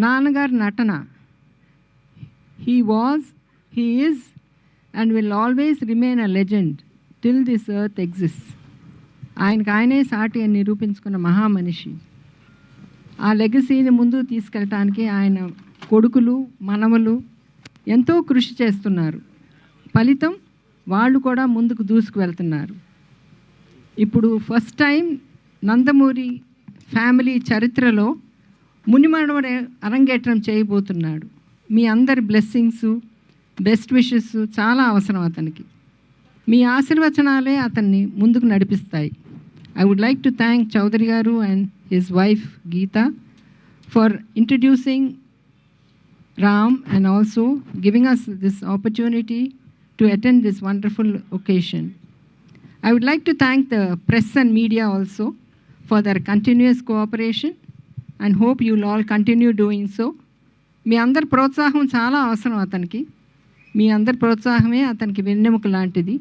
నాన్నగారి నటన. He was, he is and will always remain a legend till this earth exist. ఆయనకు ఆయనే సాటి అని నిరూపించుకున్న మహామనిషి. ఆ లెగసీని ముందుకు తీసుకెళ్ళటానికి ఆయన కొడుకులు, మనవలు ఎంతో కృషి చేస్తున్నారు. ఫలితం వాళ్ళు కూడా ముందుకు దూసుకు వెళ్తున్నారు. ఇప్పుడు ఫస్ట్ టైం నందమూరి ఫ్యామిలీ చరిత్రలో మునిమనవడు అరంగేట్రం చేయబోతున్నాడు. మీ అందరి బ్లెస్సింగ్స్, బెస్ట్ విషెస్ చాలా అవసరం అతనికి. మీ ఆశీర్వచనాలే అతన్ని ముందుకు నడిపిస్తాయి. I would like to thank Chaudhary Garu and his wife Geeta for introducing Ram and also giving us this opportunity to attend this wonderful occasion. I would like to thank the press and media also for their continuous cooperation and hope you will all continue doing so. మీ అందరి ప్రోత్సాహం చాలా అవసరం అతనికి. మీ అందరి ప్రోత్సాహమే అతనికి వెన్నెముక లాంటిది.